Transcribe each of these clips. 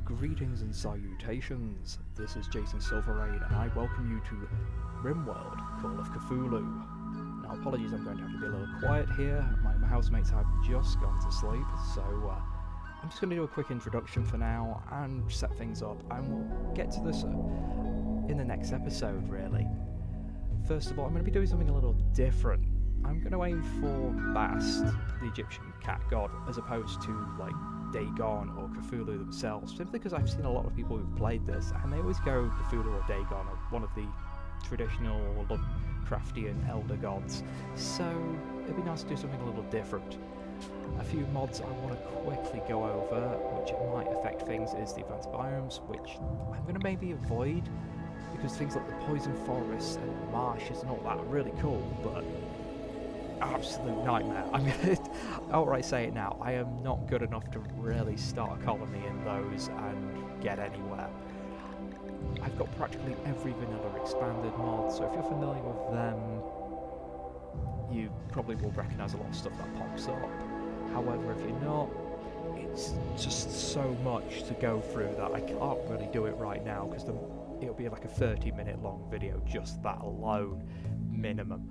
Greetings and salutations, this is Jason Silverain and I welcome you to Rimworld, Call of Cthulhu. Now apologies, I'm going to have to be a little quiet here, my housemates have just gone to sleep, so I'm just going to do a quick introduction for now and set things up, and we'll get to this in the next episode really. First of all, I'm going to be doing something a little different. I'm going to aim for Bast, the Egyptian cat god, as opposed to like Dagon or Cthulhu themselves, simply because I've seen a lot of people who've played this and they always go Cthulhu or Dagon or one of the traditional Lovecraftian elder gods, so it'd be nice to do something a little different. A few mods I want to quickly go over which might affect things is the advanced biomes, which I'm going to maybe avoid because things like the poison forests and marshes and all that are really cool, but absolute nightmare. I'm going to outright say it now, I am not good enough to really start a colony in those and get anywhere. I've got practically every vanilla expanded mod, so if you're familiar with them, you probably will recognise a lot of stuff that pops up. However, if you're not, it's just so much to go through that I can't really do it right now because it'll be like a 30-minute long video, just that alone, minimum.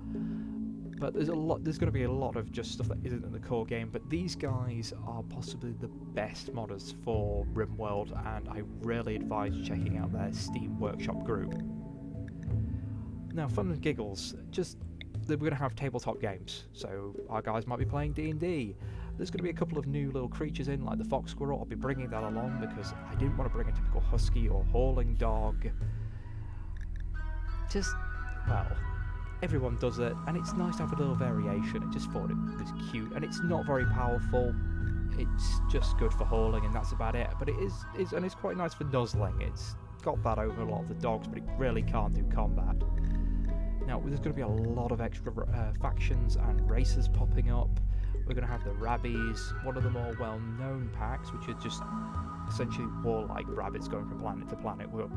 But there's going to be a lot of just stuff that isn't in the core game, but these guys are possibly the best modders for Rimworld, and I really advise checking out their Steam Workshop group. Now, fun and giggles, we're going to have tabletop games, so our guys might be playing D&D. There's going to be a couple of new little creatures in, like the fox squirrel. I'll be bringing that along because I didn't want to bring a typical husky or hauling dog. Well, everyone does it, and it's nice to have a little variation. I just thought it was cute, and it's not very powerful. It's just good for hauling, and that's about it. But it's quite nice for nuzzling. It's got that over a lot of the dogs, but it really can't do combat. Now, there's going to be a lot of extra factions and races popping up. We're going to have the Rabbies, one of the more well-known packs, which are just essentially warlike rabbits going from planet to planet. We're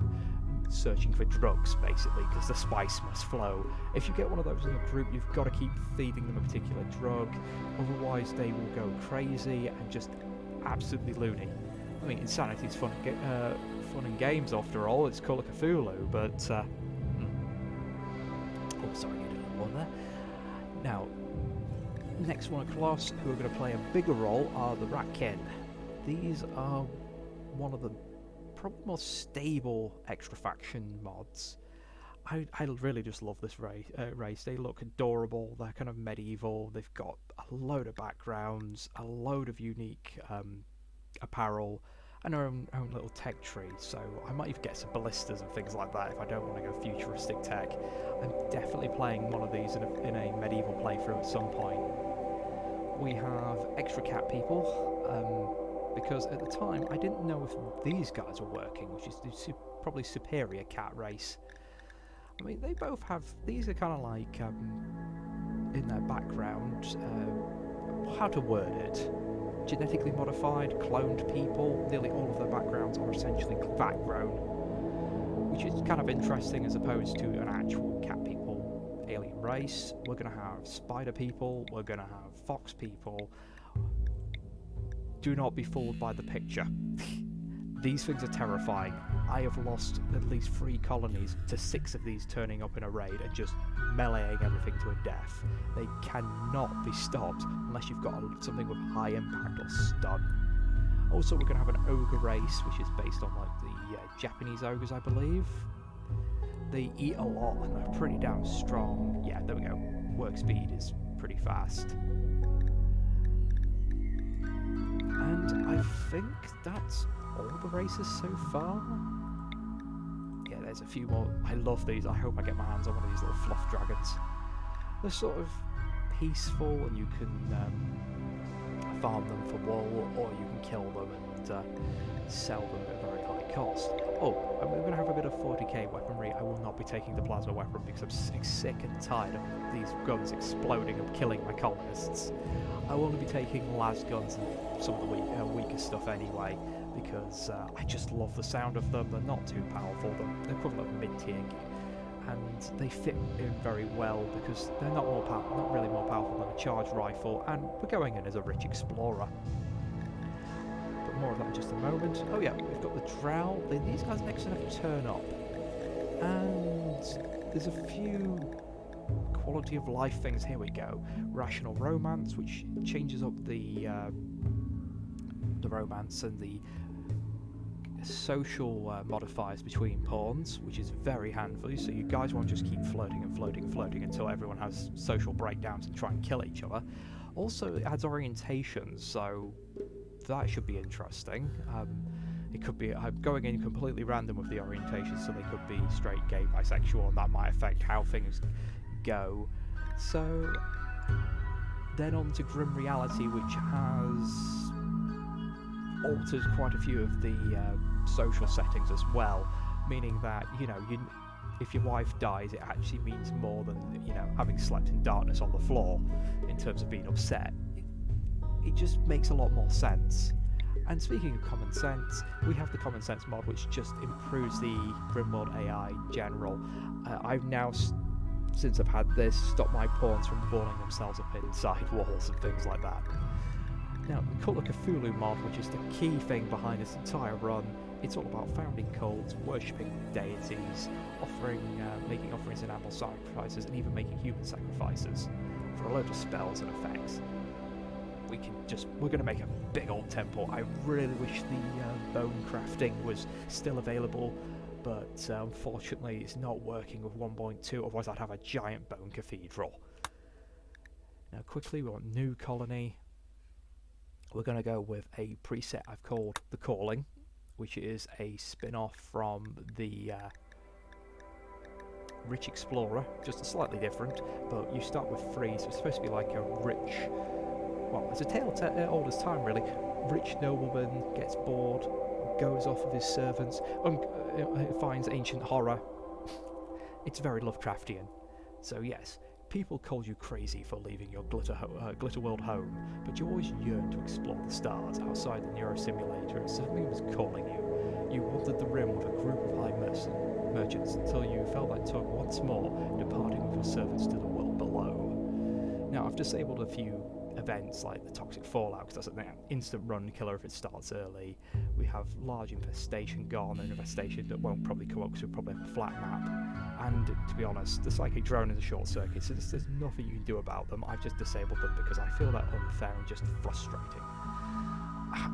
searching for drugs, basically, because the spice must flow. If you get one of those in a group, you've got to keep feeding them a particular drug, otherwise they will go crazy and just absolutely loony. I mean, insanity is fun and games after all. It's Call of Cthulhu, but oh, sorry, I did a little more there. Now, next one across, who are going to play a bigger role, are the Ratkin. These are one of the probably more stable extra faction mods. I really just love this race. They look adorable, they're kind of medieval, they've got a load of backgrounds, a load of unique apparel, and their own little tech tree, so I might even get some ballistas and things like that if I don't want to go futuristic tech. I'm definitely playing one of these in a medieval playthrough at some point. We have extra cat people, because at the time I didn't know if these guys were working, which is the probably superior cat race. I mean, they both have, these are kind of like, in their background, how to word it, genetically modified, cloned people. Nearly all of their backgrounds are essentially vat grown, which is kind of interesting as opposed to an actual cat people alien race. We're going to have spider people, we're going to have fox people. Do not be fooled by the picture. These things are terrifying. I have lost at least 3 colonies to 6 of these turning up in a raid and just meleeing everything to a death. They cannot be stopped unless you've got something with high impact or stun. Also, we're going to have an ogre race, which is based on like the Japanese ogres, I believe. They eat a lot and they're pretty damn strong. Yeah, there we go. Work speed is pretty fast. And I think that's all the races so far. Yeah, there's a few more. I love these. I hope I get my hands on one of these little fluff dragons. They're sort of peaceful, and you can farm them for wool, or you can kill them and sell them at a very high cost. Oh, and we're going to have a bit of 40k weaponry. I will not be taking the plasma weapon because I'm sick and tired of these guns exploding and killing my colonists. I will only be taking las guns and some of the weaker stuff anyway, because I just love the sound of them. They're not too powerful. They're equivalent of mid-tier, and and they fit in very well because they're not really more powerful than a charged rifle, and we're going in as a rich explorer. But more of that in just a moment. Oh yeah, we've got the Drow. These guys next enough to turn up, and there's a few quality of life things. Here we go. Rational romance, which changes up the romance and the social modifiers between pawns, which is very handy, so you guys won't just keep flirting and flirting and flirting until everyone has social breakdowns and try and kill each other. Also, it adds orientations, so that should be interesting. It could be going in completely random with the orientation, so they could be straight, gay, bisexual, and that might affect how things go. So then on to Grim Reality, which has altered quite a few of the social settings as well, meaning that if your wife dies, it actually means more than having slept in darkness on the floor in terms of being upset. It just makes a lot more sense. And speaking of common sense, we have the common sense mod, which just improves the Rimworld AI in general. I've now, since I've had this, stopped my pawns from balling themselves up inside walls and things like that. Now, the Cult of Cthulhu mod, which is the key thing behind this entire run, it's all about founding cults, worshipping deities, making offerings in animal sacrifices, and even making human sacrifices for a load of spells and effects. We're going to make a big old temple. I really wish the bone crafting was still available, but unfortunately it's not working with 1.2, otherwise I'd have a giant bone cathedral. Now quickly, we want new colony. We're going to go with a preset I've called The Calling, which is a spin-off from the Rich Explorer, just slightly different, but you start with 3, so it's supposed to be like a rich, well, it's a tale old as time really. Rich nobleman gets bored, goes off with his servants, finds ancient horror. It's very Lovecraftian. So yes, people called you crazy for leaving your glitter world home, but you always yearned to explore the stars outside the neurosimulator, and something was calling you. You wandered the rim with a group of high merchants until you felt like tug once more, departing with your servants to the world below. Now, I've disabled a few events like the toxic fallout, because that's an instant run killer if it starts early. We have large infestation gone, an infestation that won't probably come up because we probably have a flat map. And to be honest, the psychic drone is a short circuit, so there's nothing you can do about them. I've just disabled them because I feel that unfair and just frustrating.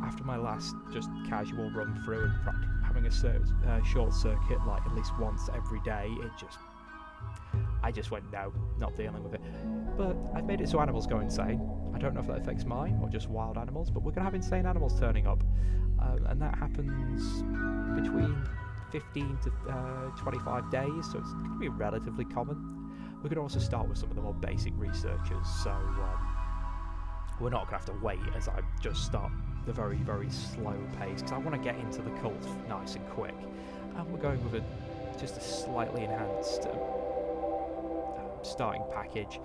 After my last just casual run through and having a short circuit like at least once every day, I just went, no, not dealing with it. But I've made it so animals go insane. I don't know if that affects mine or just wild animals, but we're going to have insane animals turning up. And that happens between 15 to 25 days, so it's going to be relatively common. We're going to also start with some of the more basic researchers, so we're not going to have to wait as I just start the very, very slow pace, because I want to get into the cult nice and quick. And we're going with just a slightly enhanced starting package.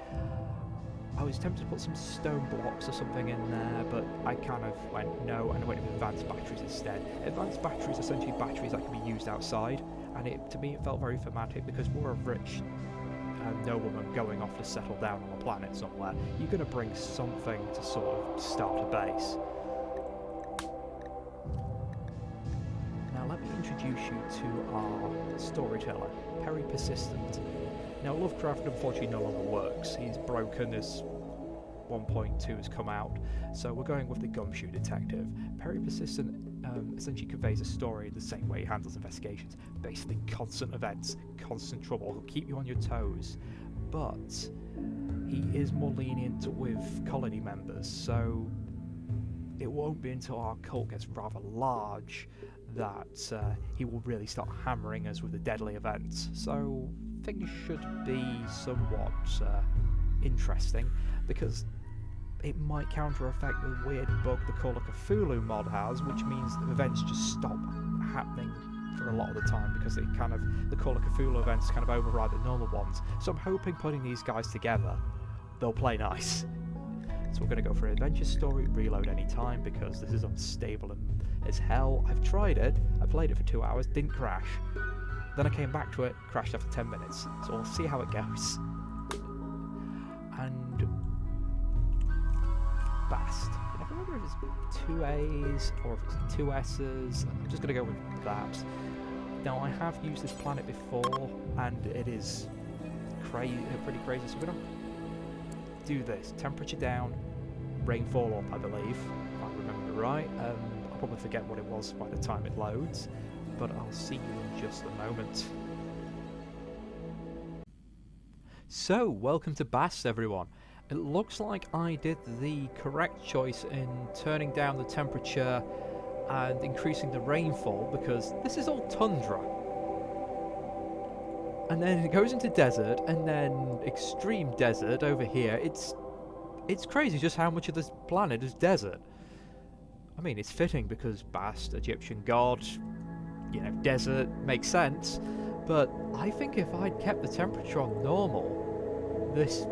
I was tempted to put some stone blocks or something in there, but I kind of went no, and I went with advanced batteries instead. Advanced batteries are essentially batteries that can be used outside, and to me it felt very thematic, because we're a rich nobleman going off to settle down on a planet somewhere. You're going to bring something to sort of start a base. Now let me introduce you to our storyteller, Perry Persistent. Now, Lovecraft unfortunately no longer works. He's broken as 1.2 has come out, so we're going with the Gumshoe Detective. Perry Persistent essentially conveys a story the same way he handles investigations. Basically, constant events, constant trouble. He'll keep you on your toes, but he is more lenient with colony members, so it won't be until our cult gets rather large that he will really start hammering us with the deadly events. So things should be somewhat interesting, because it might counter-effect the weird bug the Call of Cthulhu mod has, which means that events just stop happening for a lot of the time, because the Call of Cthulhu events kind of override the normal ones. So I'm hoping putting these guys together, they'll play nice. So we're going to go for an adventure story, reload any time, because this is unstable as hell. I've tried it, I played it for 2 hours, didn't crash. Then I came back to it, crashed after 10 minutes. So we'll see how it goes. And Bast. I never remember if it's 2 A's or if it's 2 S's. I'm just going to go with that. Now, I have used this planet before, and it is pretty crazy. So we're going to do this. Temperature down, rainfall up, I believe, if I remember right. I'll probably forget what it was by the time it loads, but I'll see you in just a moment. So, welcome to Bast, everyone. It looks like I did the correct choice in turning down the temperature and increasing the rainfall, because this is all tundra. And then it goes into desert, and then extreme desert over here. It's crazy just how much of this planet is desert. I mean, it's fitting because Bast, Egyptian god, you know, desert, makes sense. But I think if I'd kept the temperature on normal, this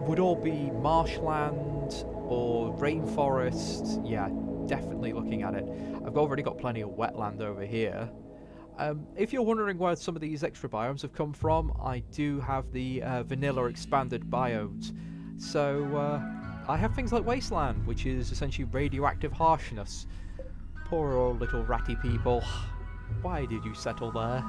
would all be marshland or rainforest. Yeah, definitely looking at it. I've already got plenty of wetland over here. If you're wondering where some of these extra biomes have come from, I do have the vanilla expanded biomes. So I have things like wasteland, which is essentially radioactive harshness. Poor old little ratty people. Why did you settle there?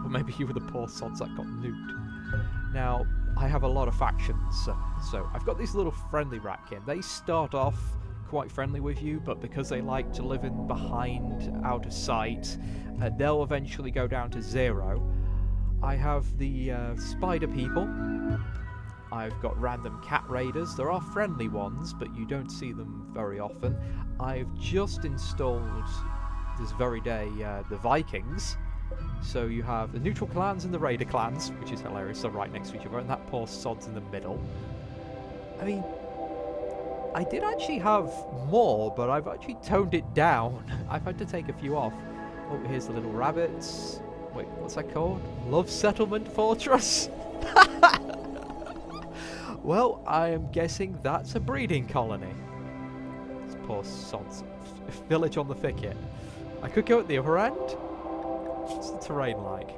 Or maybe you were the poor sods that got nuked. Now, I have a lot of factions, so I've got these little friendly ratkin. They start off quite friendly with you, but because they like to live in behind, out of sight, they'll eventually go down to 0. I have the spider people. I've got random cat raiders. There are friendly ones, but you don't see them very often. I've just installed this very day the Vikings. So you have the neutral clans and the raider clans, which is hilarious, they're right next to each other, and that poor sod's in the middle. I mean, I did actually have more, but I've actually toned it down. I've had to take a few off. Oh, here's the little rabbits. Wait, what's that called? Love Settlement Fortress? Well, I am guessing that's a breeding colony. This poor sod's village on the thicket. I could go at the other end. What's the terrain like?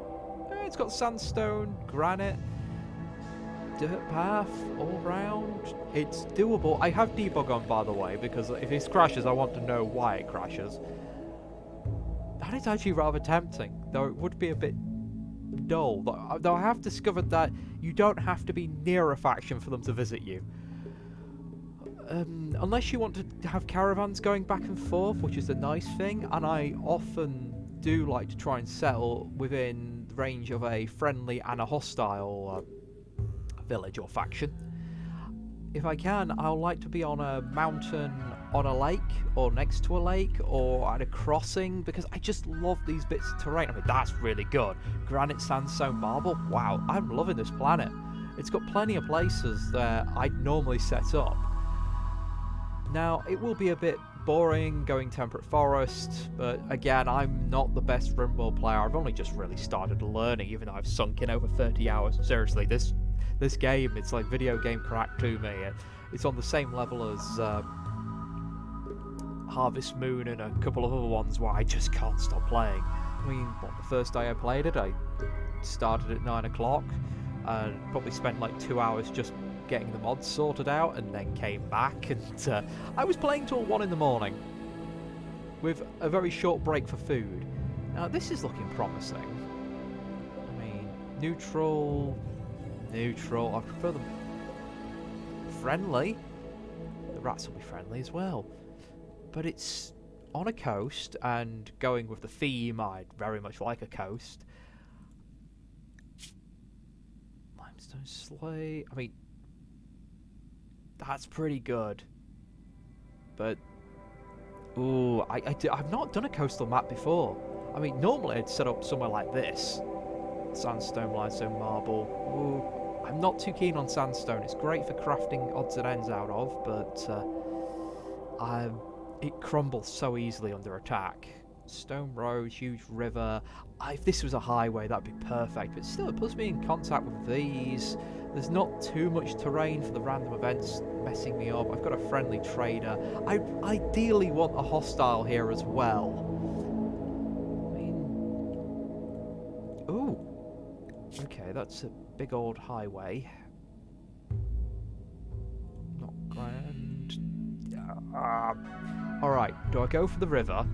It's got sandstone, granite, dirt path all round. It's doable. I have debug on, by the way, because if it crashes, I want to know why it crashes. That is actually rather tempting, though it would be a bit dull. Though I have discovered that you don't have to be near a faction for them to visit you. Unless you want to have caravans going back and forth, which is the nice thing, and I often do like to try and settle within the range of a friendly and a hostile village or faction. If I can, I'll like to be on a mountain, on a lake, or next to a lake, or at a crossing, because I just love these bits of terrain. I mean, that's really good. Granite, sandstone, marble. Wow, I'm loving this planet. It's got plenty of places that I'd normally set up. Now, it will be a bit boring going temperate forest, but again, I'm not the best Rimworld player. I've only just really started learning, even though I've sunk in over 30 hours. Seriously, this game, it's like video game crack to me. It's on the same level as Harvest Moon and a couple of other ones where I just can't stop playing. I mean, the first day I played it, I started at 9 o'clock and probably spent like 2 hours just getting the mods sorted out, and then came back, and I was playing till 1 in the morning with a very short break for food. Now this is looking promising. I mean, neutral, I prefer them friendly. The rats will be friendly as well, but it's on a coast, and going with the theme, I'd very much like a coast. Limestone sleigh, I mean, that's pretty good, but ooh, I've not done a coastal map before. I mean, normally I'd set up somewhere like this, sandstone, limestone, marble. Ooh, I'm not too keen on sandstone. It's great for crafting odds and ends out of, but it crumbles so easily under attack. Stone road, huge river. If this was a highway, that'd be perfect, but still, it puts me in contact with these. There's not too much terrain for the random events messing me up. I've got a friendly trader. I ideally want a hostile here as well. I mean, that's a big old highway. Not grand. Alright, do I go for the river,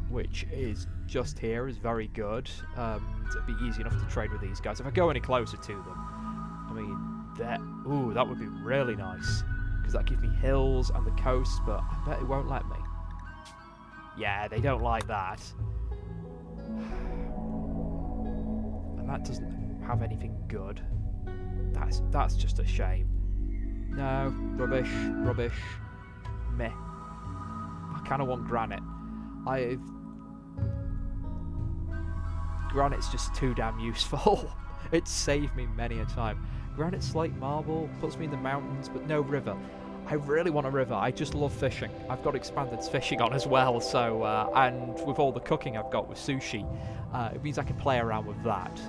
which is just here, is very good. It'd be easy enough to trade with these guys. If I go any closer to them, I mean, that would be really nice. Because that gives me hills and the coast, but I bet it won't let me. Yeah, they don't like that. And that doesn't have anything good. That's just a shame. No, rubbish, meh. I kind of want granite. Granite's just too damn useful. It's saved me many a time. Granite slate marble puts me in the mountains, but no river. I really want a river. I just love fishing. I've got expanded fishing on as well, so and with all the cooking I've got with sushi, it means I can play around with that.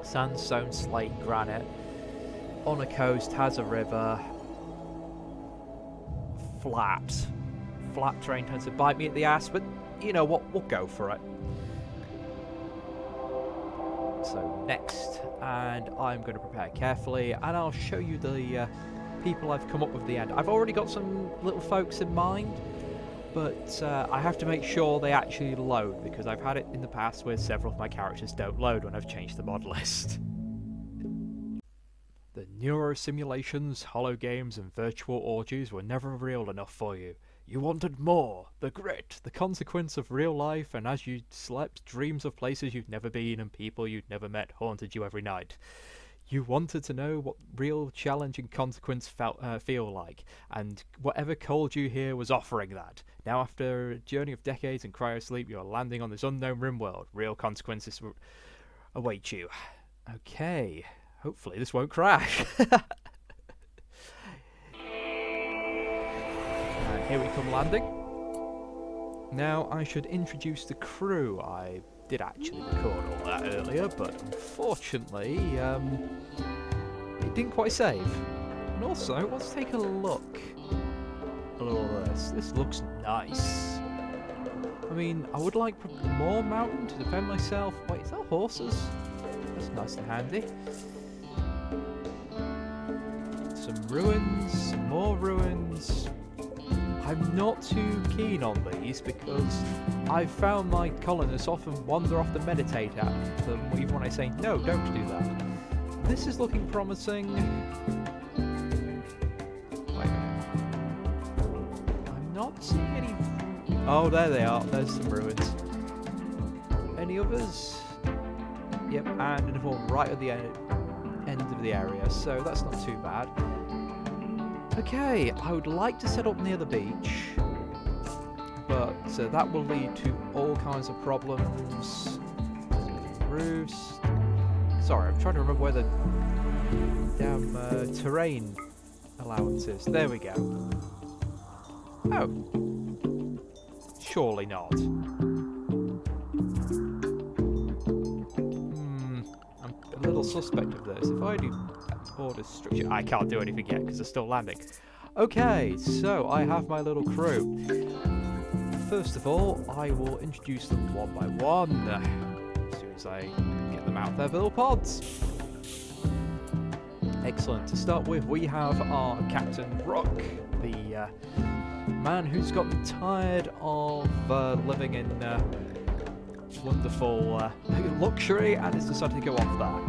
Sandstone, slate, granite. On a coast, has a river. Flat terrain tends to bite me at the ass, but you know what? We'll go for it. So next, and I'm going to prepare carefully, and I'll show you the people I've come up with at the end. I've already got some little folks in mind, but I have to make sure they actually load, because I've had it in the past where several of my characters don't load when I've changed the mod list. The neurosimulations, hologames, and virtual orgies were never real enough for you. You wanted more, the grit, the consequence of real life, and as you slept, dreams of places you'd never been and people you'd never met haunted you every night. You wanted to know what real challenge and consequence feel like, and whatever called you here was offering that. Now, after a journey of decades in cryosleep, you are landing on this unknown Rimworld. Real consequences await you. Okay, hopefully this won't crash. Here we come landing. Now I should introduce the crew. I did actually record all that earlier, but unfortunately it didn't quite save. And also, let's take a look at all this. This looks nice. I mean, I would like more mountain to defend myself. Wait, is that horses? That's nice and handy. Some ruins, some more ruins. I'm not too keen on these because I've found my colonists often wander off to meditate at them, even when I say, no, don't do that. This is looking promising. Wait a minute. I'm not seeing any... Oh, there they are. There's some ruins. Any others? Yep, and another one right at the end of the area, so that's not too bad. Okay, I would like to set up near the beach, but that will lead to all kinds of problems. Roofs. Sorry, I'm trying to remember where the damn terrain allowance is. There we go. Oh. Surely not. I'm a little suspect of this. If I do order structure, I can't do anything yet because they're still landing. Okay, so I have my little crew. First of all, I will introduce them one by one as soon as I get them out of their little pods. Excellent. To start with, we have our Captain Rook, the man who's gotten tired of living in wonderful luxury and has decided to go off that.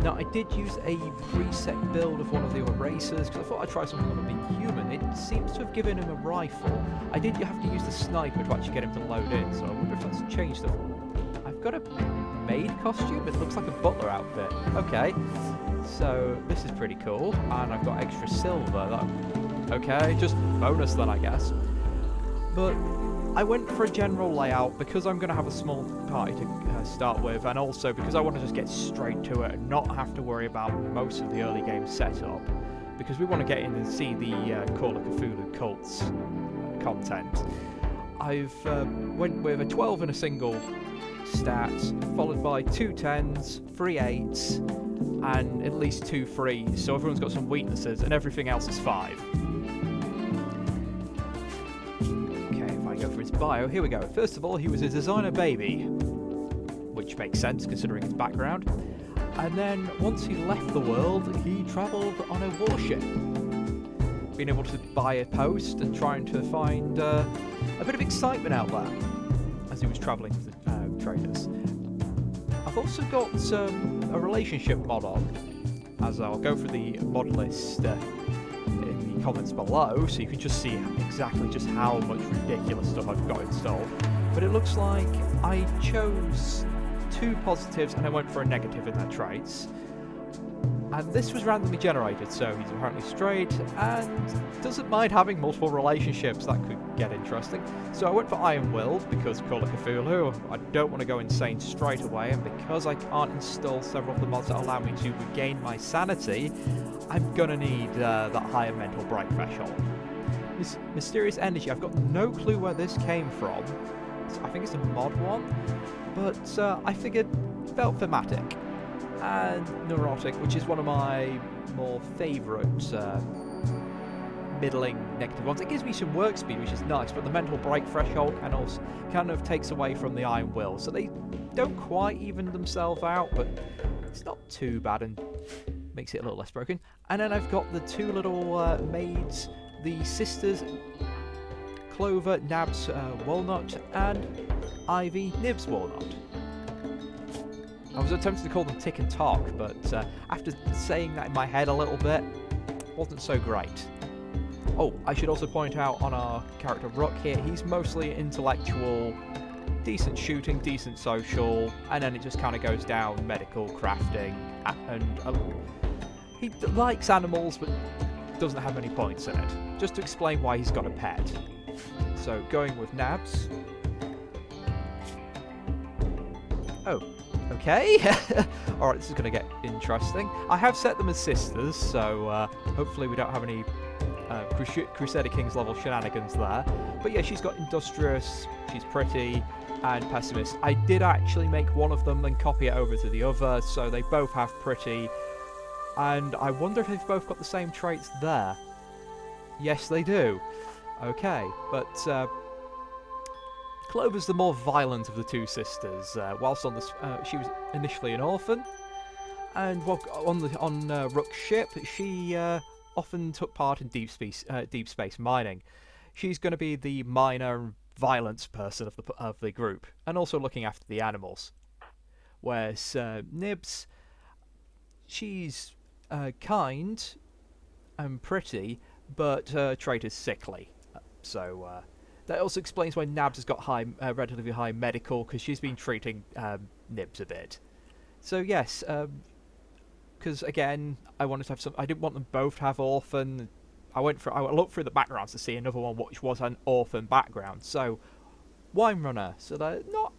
Now, I did use a preset build of one of the other races because I thought I'd try something on a big human. It seems to have given him a rifle. I did have to use the sniper to actually get him to load in, so I wonder if that's changed the... I've got a maid costume. It looks like a butler outfit. Okay, so this is pretty cool, and I've got extra silver. Okay, just bonus then, I guess. But I went for a general layout because I'm going to have a small party to start with, and also because I want to just get straight to it and not have to worry about most of the early game setup, because we want to get in and see the Call of Cthulhu cults content. I've went with a 12 in a single stat, followed by 2 10s, 3 8s, and at least 2 3s, so everyone's got some weaknesses and everything else is 5. Okay, if I go for his bio, here we go. First of all, he was a designer baby, which which makes sense considering his background. And then once he left the world, he travelled on a warship, being able to buy a post and trying to find a bit of excitement out there as he was travelling with the traders. I've also got a relationship mod on, as I'll go through the mod list in the comments below, so you can just see exactly just how much ridiculous stuff I've got installed. But it looks like I chose 2 positives and I went for a negative in their traits. And this was randomly generated, so he's apparently straight and doesn't mind having multiple relationships. That could get interesting. So I went for Iron-Willed because Call of Cthulhu. I don't want to go insane straight away, and because I can't install several of the mods that allow me to regain my sanity, I'm gonna need that higher mental break threshold. This mysterious energy, I've got no clue where this came from. I think it's a mod one, but I figured it felt thematic. And neurotic, which is one of my more favourite middling negative ones. It gives me some work speed, which is nice, but the mental break threshold and also kind of takes away from the Iron Will. So they don't quite even themselves out, but it's not too bad and makes it a little less broken. And then I've got the 2 little maids, the sisters, Clover, Nabs, Walnut, and Ivy, Nibs, Walnut. I was attempting to call them Tick and Talk, but after saying that in my head a little bit, wasn't so great. Oh, I should also point out on our character Rook here, he's mostly intellectual, decent shooting, decent social, and then it just kind of goes down medical, crafting, and he likes animals, but doesn't have many points in it. Just to explain why he's got a pet. So, going with Nabs. Oh. Okay, alright, this is going to get interesting. I have set them as sisters, so hopefully we don't have any Crusader Kings level shenanigans there. But yeah, she's got industrious, she's pretty, and pessimist. I did actually make one of them, then copy it over to the other, so they both have pretty. And I wonder if they've both got the same traits there. Yes, they do. Okay, but Clover's the more violent of the 2 sisters. Whilst on she was initially an orphan, and on Rook's ship, she often took part in deep space mining. She's going to be the minor violence person of the group, and also looking after the animals. Whereas Nibs, she's kind and pretty, but her trait is sickly. So that also explains why Nabs has got relatively high medical, because she's been treating Nibs a bit. So yes, because again, I wanted to have some. I didn't want them both to have orphan. I looked through the backgrounds to see another one which was an orphan background. So Wine Runner. So they're not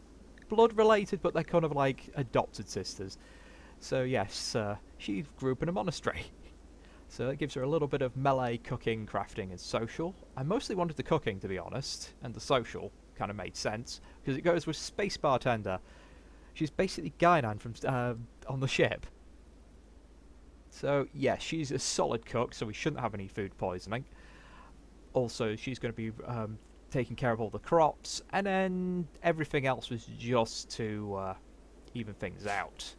blood related, but they're kind of like adopted sisters. So yes, she grew up in a monastery. So that gives her a little bit of melee, cooking, crafting, and social. I mostly wanted the cooking, to be honest, and the social kind of made sense, because it goes with Space Bartender. She's basically Guinan from on the ship. So, yeah, she's a solid cook, so we shouldn't have any food poisoning. Also, she's going to be taking care of all the crops, and then everything else was just to even things out.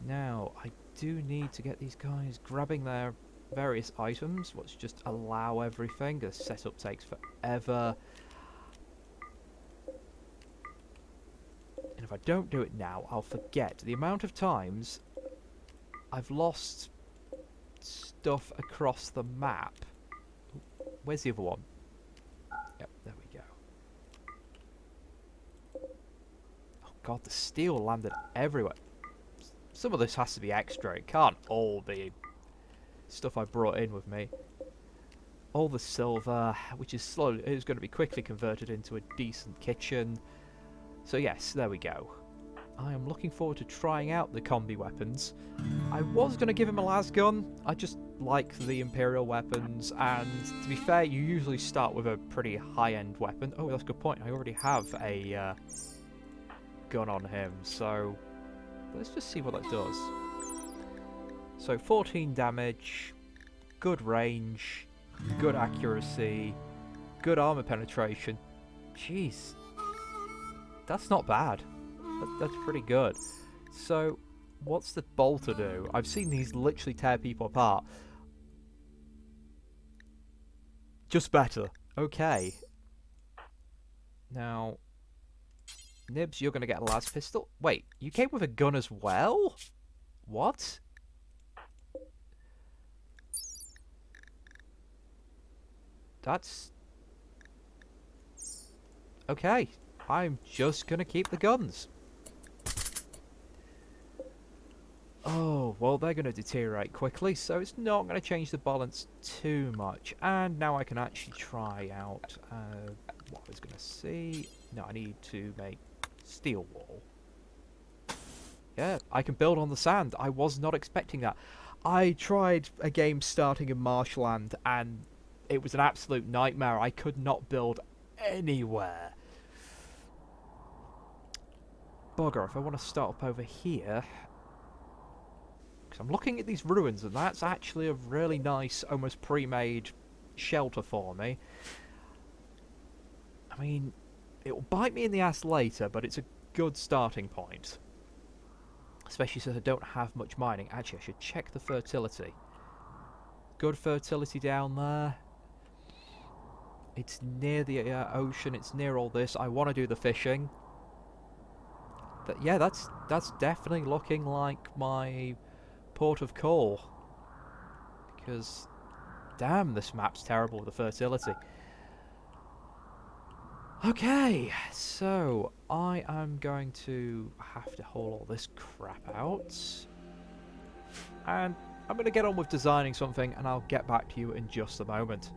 Now, I do need to get these guys grabbing their various items. Let's just allow everything. The setup takes forever. And if I don't do it now, I'll forget the amount of times I've lost stuff across the map. Where's the other one? Yep, there we go. Oh god, the steel landed everywhere. Some of this has to be extra. It can't all be stuff I brought in with me. All the silver, which is slowly, is going to be quickly converted into a decent kitchen. So yes, there we go. I am looking forward to trying out the combi weapons. I was going to give him a lasgun. I just like the Imperial weapons, and to be fair, you usually start with a pretty high-end weapon. Oh, that's a good point. I already have a gun on him, so let's just see what that does. So 14 damage, good range, good accuracy, good armor penetration. Jeez, that's not bad. That's pretty good. So, what's the bolter do? I've seen these literally tear people apart. Just better. Okay. Now, Nibs, you're going to get a las pistol. Wait, you came with a gun as well? What? That's... Okay. I'm just going to keep the guns. Oh, well, they're going to deteriorate quickly, so it's not going to change the balance too much. And now I can actually try out what I was going to see. No, I need to make steel wall. Yeah, I can build on the sand. I was not expecting that. I tried a game starting in marshland, and it was an absolute nightmare. I could not build anywhere. Bugger, if I want to start up over here... I'm looking at these ruins, and that's actually a really nice, almost pre-made shelter for me. I mean, it will bite me in the ass later, but it's a good starting point. Especially since I don't have much mining. Actually, I should check the fertility. Good fertility down there. It's near the ocean, it's near all this. I want to do the fishing. Yeah, that's definitely looking like my... port of call, because damn, this map's terrible with the fertility. Okay, so I am going to have to haul all this crap out, and I'm going to get on with designing something, and I'll get back to you in just a moment.